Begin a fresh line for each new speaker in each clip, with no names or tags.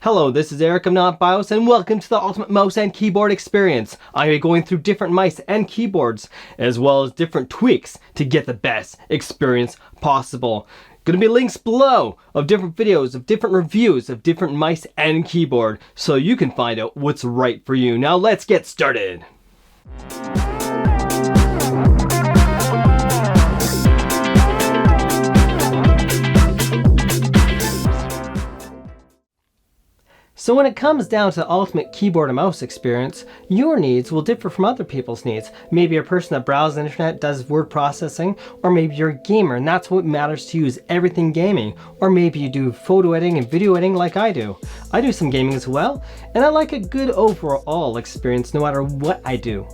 Hello, this is Eric of Not BIOS, and welcome to the ultimate mouse and keyboard experience. I'm going to be going through different mice and keyboards, as well as different tweaks to get the best experience possible. Going to be links below of different videos, of different reviews of different mice and keyboard, so you can find out what's right for you. Now let's get started. So when it comes down to the ultimate keyboard and mouse experience, your needs will differ from other people's needs. Maybe you're a person that browses the internet, does word processing, or maybe you're a gamer and that's what matters to you is everything gaming. Or maybe you do photo editing and video editing like I do. I do some gaming as well, and I like a good overall experience no matter what I do.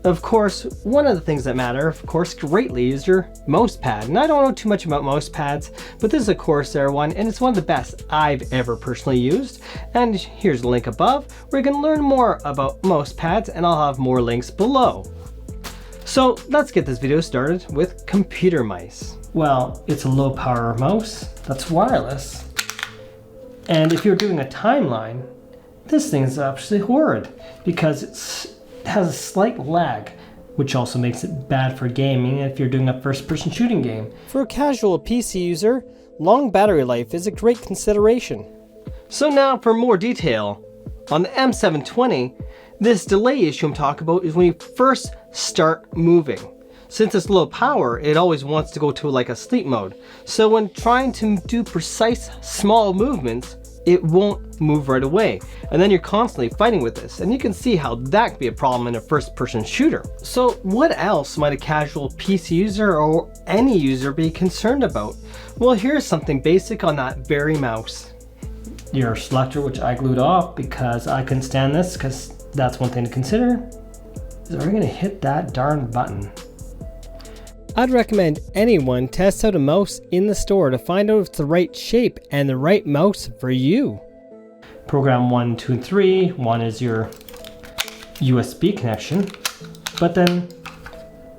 Of course, one of the things that matter, of course, greatly is your MOUSEPAD. And I don't know too much about MousePads, but this is a Corsair one, and it's one of the best I've ever personally used. And here's a link above where you can learn more about MousePads, and I'll have more links below. So let's get this video started with computer mice. Well, it's a low power mouse that's wireless. And if you're doing a timeline, this thing is actually horrid because it has a slight lag, which also makes it bad for gaming if you're doing a first-person shooting game. For a casual PC user, long battery life is a great consideration. So now for more detail, on the M720, this delay issue I'm talking about is when you first start moving. Since it's low power, it always wants to go to like a sleep mode. So when trying to do precise small movements, it won't move right away. And then you're constantly fighting with this. And you can see how that could be a problem in a first-person shooter. So what else might a casual PC user or any user be concerned about? Well, here's something basic on that very mouse. Your selector, which I glued off because I couldn't stand this, because that's one thing to consider, is are we gonna hit that darn button? I'd recommend anyone test out a mouse in the store to find out if it's the right shape and the right mouse for you. Program 1, 2, and 3. 1 is your USB connection, but then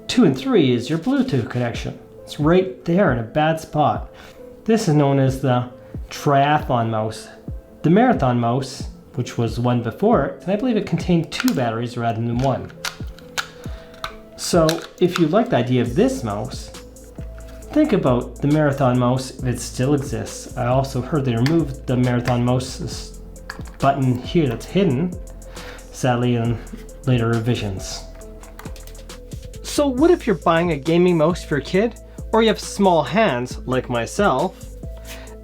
2 and 3 is your Bluetooth connection. It's right there in a bad spot. This is known as the triathlon mouse. The marathon mouse, which was the one before it, and I believe it contained 2 batteries rather than 1. So if you like the idea of this mouse, think about the marathon mouse if it still exists. I also heard they removed the marathon mouse button here that's hidden, sadly, in later revisions. So what if you're buying a gaming mouse for your kid, or you have small hands like myself,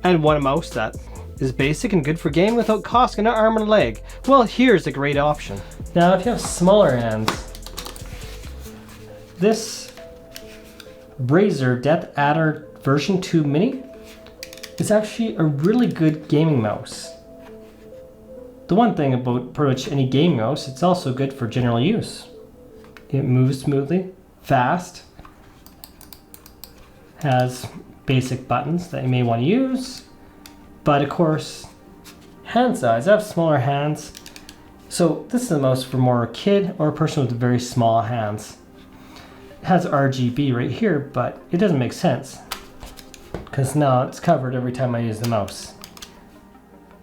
and want a mouse that is basic and good for gaming without costing an arm and a leg? Well, here's a great option. Now if you have smaller hands, this Razer Death Adder version 2 Mini is actually a really good gaming mouse. The one thing about pretty much any gaming mouse, it's also good for general use. It moves smoothly, fast, has basic buttons that you may want to use, but of course, hand size. I have smaller hands, so this is a mouse for more a kid or a person with very small hands. It has RGB right here, but it doesn't make sense because now it's covered every time I use the mouse.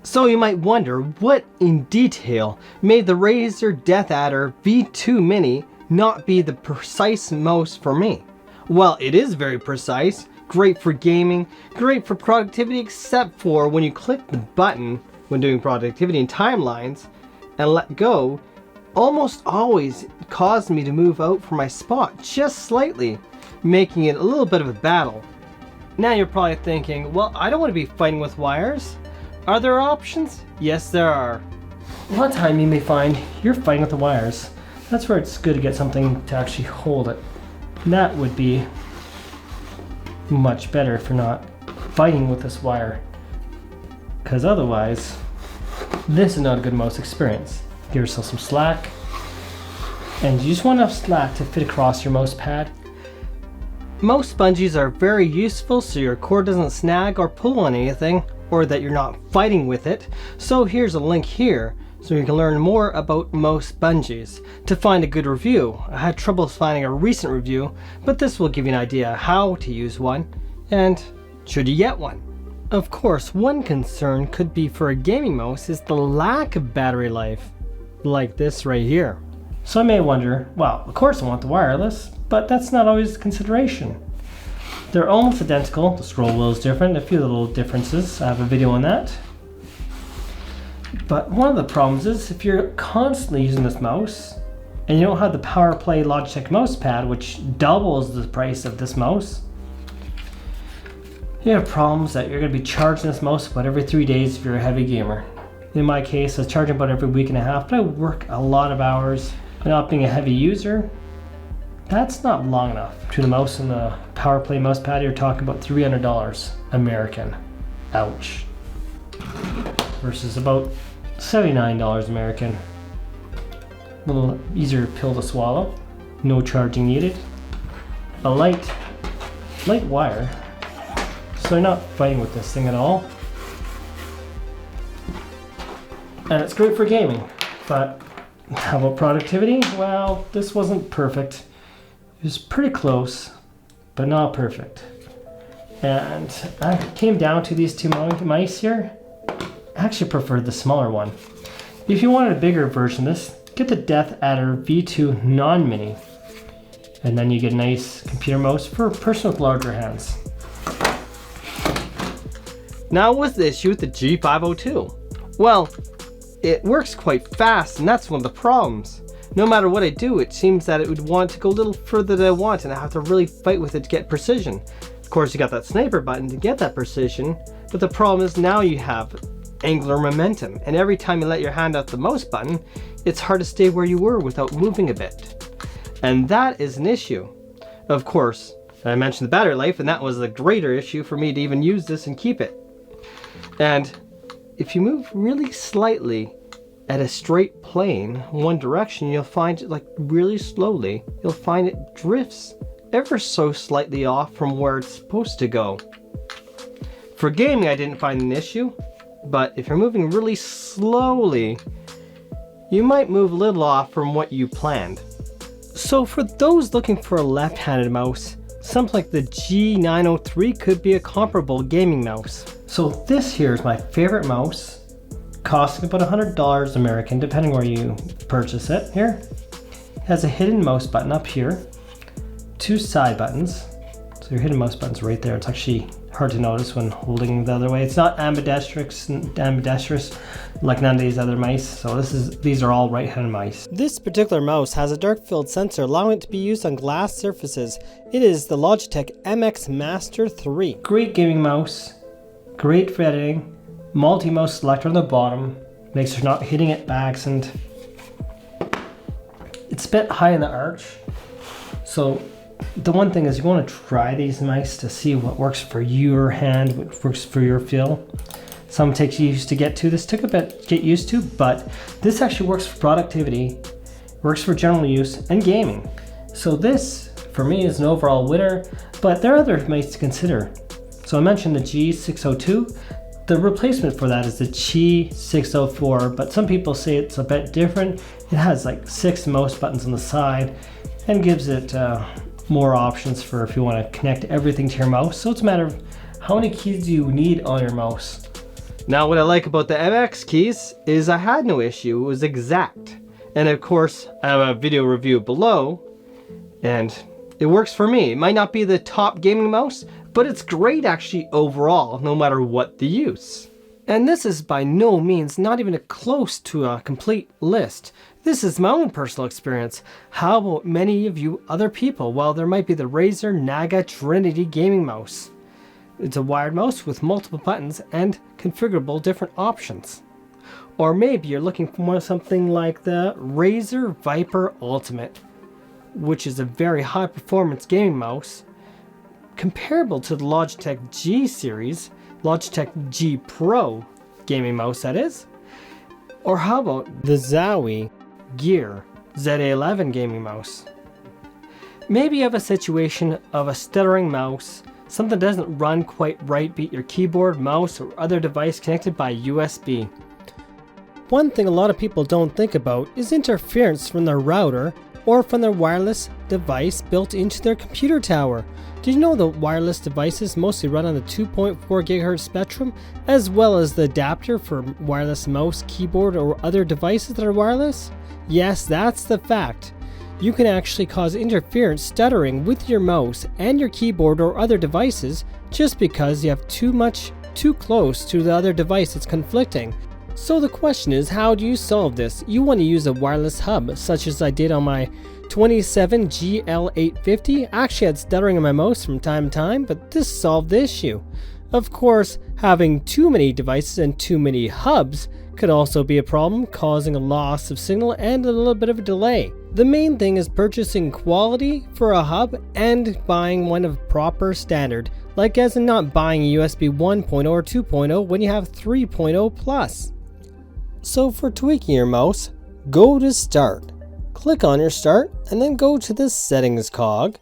So you might wonder what in detail made the Razer Death Adder V2 Mini not be the precise mouse for me. Well, it is very precise, great for gaming, great for productivity, except for when you click the button when doing productivity and timelines and let go, almost always caused me to move out from my spot just slightly, making it a little bit of a battle. Now you're probably thinking, well, I don't want to be fighting with wires. Are there options? Yes, there are. One time you may find you're fighting with the wires. That's where it's good to get something to actually hold it. And that would be much better if you're not fighting with this wire, because otherwise this is not a good mouse experience. Give yourself some slack, and you just want enough slack to fit across your mouse pad. Most bungees are very useful so your cord doesn't snag or pull on anything, or that you're not fighting with it. So here's a link here so you can learn more about most bungees. To find a good review, I had trouble finding a recent review, but this will give you an idea how to use one and should you get one. Of course, one concern could be for a gaming mouse is the lack of battery life, like this right here. So I may wonder, well, of course I want the wireless, but that's not always a consideration. They're almost identical. The scroll wheel is different, a few little differences. I have a video on that. But one of the problems is if you're constantly using this mouse and you don't have the PowerPlay Logitech MOUSEPAD, which doubles the price of this mouse, you have problems that you're going to be charging this mouse about every 3 days if you're a heavy gamer. In my case, I was charging about every week and a half, but I work a lot of hours. Not being a heavy user, that's not long enough. Between the mouse and the PowerPlay MOUSEPAD, you're talking about $300 American. Ouch. Versus about $79 American. A little easier pill to swallow. No charging needed. A light wire. So you're not fighting with this thing at all. And it's great for gaming, but how about productivity? Well, this wasn't perfect. It was pretty close, but not perfect. And I came down to these two mice here. I actually preferred the smaller one. If you wanted a bigger version of this, get the Death Adder V2 Non-Mini. And then you get a nice computer mouse for a person with larger hands. Now what's the issue with the G502? Well, it works quite fast, and that's one of the problems. No matter what I do, it seems that it would want to go a little further than I want, and I have to really fight with it to get precision. Of course, you got that sniper button to get that precision, but the problem is now you have angular momentum, and every time you let your hand out the mouse button, it's hard to stay where you were without moving a bit. And that is an issue. Of course, I mentioned the battery life, and that was a greater issue for me to even use this and keep it. And if you move really slightly at a straight plane one direction, you'll find it, like really slowly, you'll find it drifts ever so slightly off from where it's supposed to go. For gaming, I didn't find an issue, but if you're moving really slowly, you might move a little off from what you planned. So for those looking for a left-handed mouse, something like the G903 could be a comparable gaming mouse. So this here is my favorite mouse, costing about $100 American, depending where you purchase it. Here, it has a hidden mouse button up here, 2 side buttons. So your hidden mouse button's right there. It's actually hard to notice when holding the other way. It's not ambidextrous like none of these other mice. So these are all right-handed mice. This particular mouse has a dark field sensor allowing it to be used on glass surfaces. It is the Logitech MX Master 3. Great gaming mouse, great for editing. Multi-mouse selector on the bottom, makes sure you're not hitting it by accident. It's a bit high in the arch, so the one thing is you want to try these mice to see what works for your hand, what works for your feel. Some takes years to get to. This took a bit to get used to, but this actually works for productivity, works for general use, and gaming. So this, for me, is an overall winner, but there are other mice to consider. So I mentioned the G602. The replacement for that is the G604, but some people say it's a bit different. It has like 6 mouse buttons on the side and gives it more options for if you want to connect everything to your mouse. So it's a matter of how many keys do you need on your mouse. Now what I like about the MX keys is I had no issue, it was exact. And of course I have a video review below and it works for me. It might not be the top gaming mouse, but it's great actually overall, no matter what the use. And this is by no means not even close to a complete list. This is my own personal experience. How about many of you other people? Well, there might be the Razer Naga Trinity gaming mouse. It's a wired mouse with multiple buttons and configurable different options. Or maybe you're looking for something like the Razer Viper Ultimate, which is a very high performance gaming mouse, comparable to the Logitech G series, Logitech G Pro gaming mouse that is. Or how about the Zowie Gear ZA11 gaming mouse? Maybe you have a situation of a stuttering mouse, something that doesn't run quite right, be it your keyboard, mouse, or other device connected by USB. One thing a lot of people don't think about is interference from the router or from their wireless device built into their computer tower. Did you know that wireless devices mostly run on the 2.4 GHz spectrum, as well as the adapter for wireless mouse, keyboard, or other devices that are wireless? Yes, that's the fact. You can actually cause interference, stuttering with your mouse and your keyboard or other devices just because you have too close to the other device that's conflicting. So the question is, how do you solve this? You want to use a wireless hub, such as I did on my 27GL850. I actually had stuttering on my mouse from time to time, but this solved the issue. Of course, having too many devices and too many hubs could also be a problem, causing a loss of signal and a little bit of a delay. The main thing is purchasing quality for a hub and buying one of proper standard, like as in not buying a USB 1.0 or 2.0 when you have 3.0 plus. So for tweaking your mouse, go to Start. Click on your Start and then go to the Settings cog.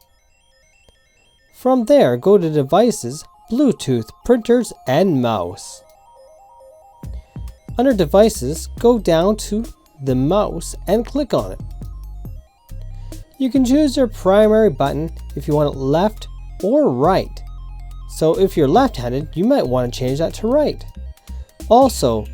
From there, go to Devices, Bluetooth, Printers, and Mouse. Under Devices, go down to the mouse and click on it. You can choose your primary button if you want it left or right. So if you're left-handed, you might want to change that to right. Also,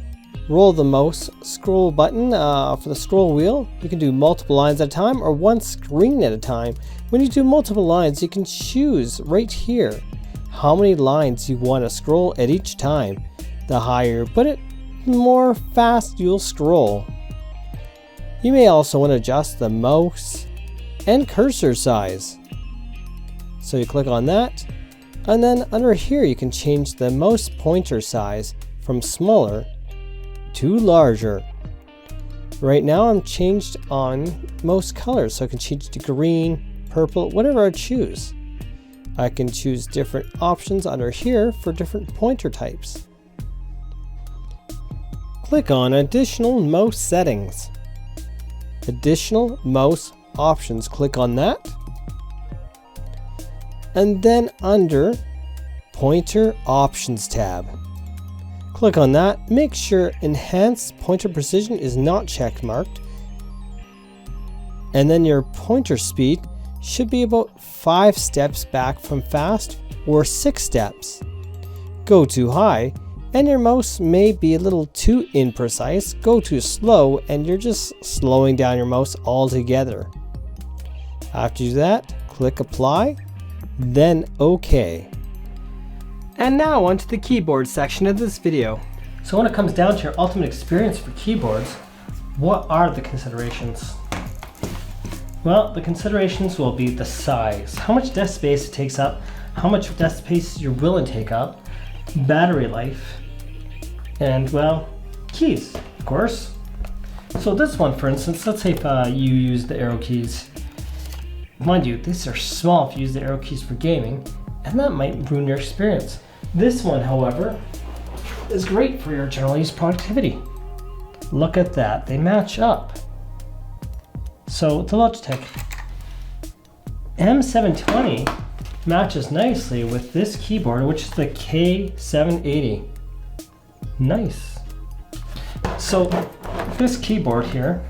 roll the mouse scroll button for the scroll wheel. You can do multiple lines at a time or one screen at a time. When you do multiple lines, you can choose right here how many lines you want to scroll at each time. The higher you put it, the more fast you'll scroll. You may also want to adjust the mouse and cursor size. So you click on that, and then under here you can change the mouse pointer size from smaller to larger. Right now I'm changed on most colors, so I can change to green, purple, whatever I choose. I can choose different options under here for different pointer types. Click on Additional Mouse Settings. Additional Mouse Options, click on that. And then under Pointer Options tab, click on that. Make sure Enhanced Pointer Precision is not check marked. And then your pointer speed should be about 5 steps back from fast or 6 steps. Go too high and your mouse may be a little too imprecise. Go too slow and you're just slowing down your mouse altogether. After you do that, click Apply, then OK. And now onto the keyboard section of this video. So when it comes down to your ultimate experience for keyboards, what are the considerations? Well, the considerations will be the size, how much desk space it takes up, how much desk space you're willing to take up, battery life, and well, keys, of course. So this one, for instance, let's say if you use the arrow keys. Mind you, these are small if you use the arrow keys for gaming, and that might ruin your experience. This one, however, is great for your general use productivity. Look at that, they match up. So the Logitech M720 matches nicely with this keyboard, which is the K780. Nice. So this keyboard here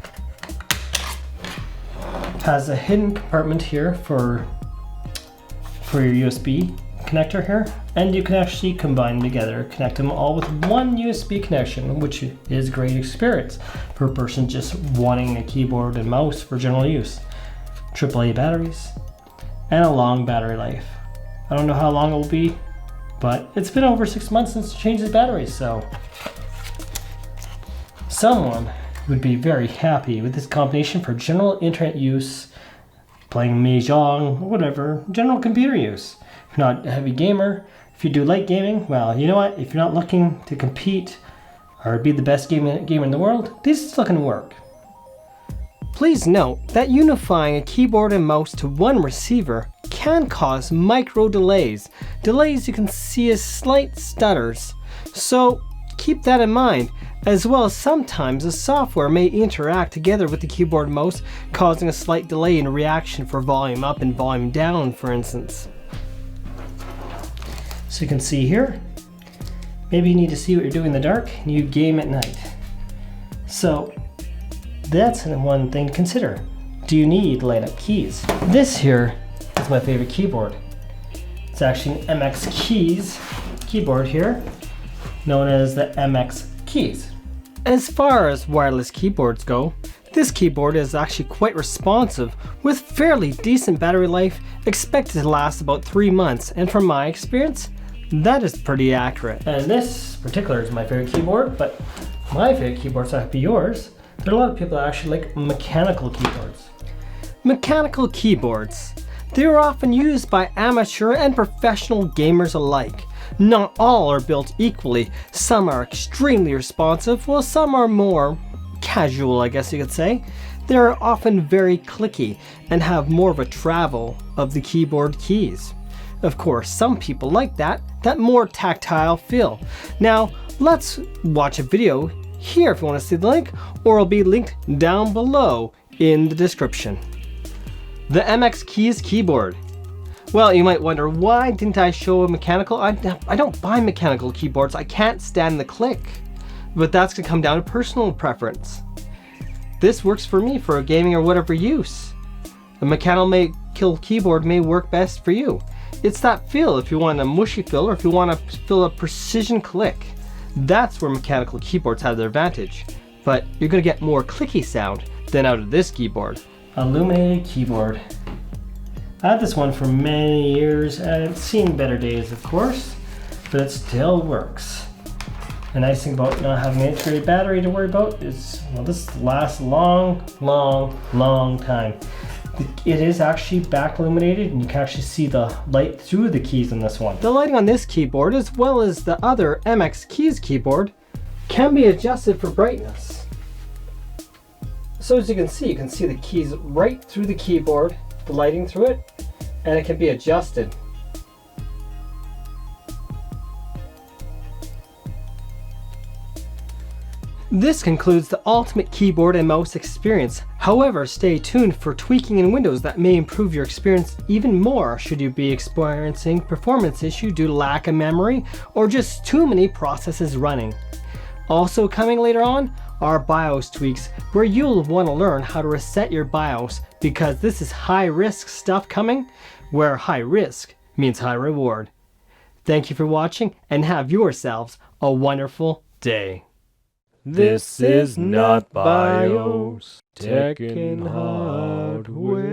has a hidden compartment here for your USB connector here, and you can actually combine them together, connect them all with one USB connection, which is a great experience for a person just wanting a keyboard and mouse for general use. AAA batteries and a long battery life. I don't know how long it will be, but it's been over 6 months since I changed the batteries, so someone would be very happy with this combination for general internet use, playing Mahjong, whatever, general computer use. If you're not a heavy gamer, if you do light gaming, well, you know what? If you're not looking to compete or be the best gamer in the world, this is looking to work. Please note that unifying a keyboard and mouse to one receiver can cause micro delays. Delays you can see as slight stutters. So keep that in mind, as well as sometimes the software may interact together with the keyboard and mouse, causing a slight delay in reaction for volume up and volume down, for instance. So you can see here, maybe you need to see what you're doing in the dark and you game at night. So that's one thing to consider. do you need light up keys? This here is my favorite keyboard. It's actually an MX Keys keyboard here, known as the MX Keys. As far as wireless keyboards go, this keyboard is actually quite responsive with fairly decent battery life, expected to last about 3 months, and from my experience, that is pretty accurate. And this particular is my favorite keyboard, but my favorite keyboards might be yours. There are a lot of people that actually like mechanical keyboards. Mechanical keyboards. They are often used by amateur and professional gamers alike. Not all are built equally. Some are extremely responsive, while some are more casual, I guess you could say. They are often very clicky and have more of a travel of the keyboard keys. Of course, some people like that more tactile feel. Now, let's watch a video here if you want to see the link, or it'll be linked down below in the description. The MX Keys keyboard. Well, you might wonder, why didn't I show a mechanical? I don't buy mechanical keyboards. I can't stand the click. But that's going to come down to personal preference. This works for me for gaming or whatever use. A mechanical keyboard may work best for you. It's that feel, if you want a mushy feel or if you want to feel a precision click. That's where mechanical keyboards have their advantage. But you're going to get more clicky sound than out of this keyboard. Illuminated keyboard. I had this one for many years and it's seen better days, of course, but it still works. The nice thing about not having an integrated battery to worry about is, well, this lasts a long time. It is actually back illuminated and you can actually see the light through the keys on this one. The lighting on this keyboard, as well as the other MX Keys keyboard, can be adjusted for brightness. So as you can see the keys right through the keyboard, the lighting through it, and it can be adjusted. This concludes the ultimate keyboard and mouse experience. However, stay tuned for tweaking in Windows that may improve your experience even more should you be experiencing performance issue due to lack of memory or just too many processes running. Also coming later on are BIOS tweaks, where you'll want to learn how to reset your BIOS, because this is high risk stuff coming, where high risk means high reward. Thank you for watching and have yourselves a wonderful day.
This is not BIOS, tech and hardware.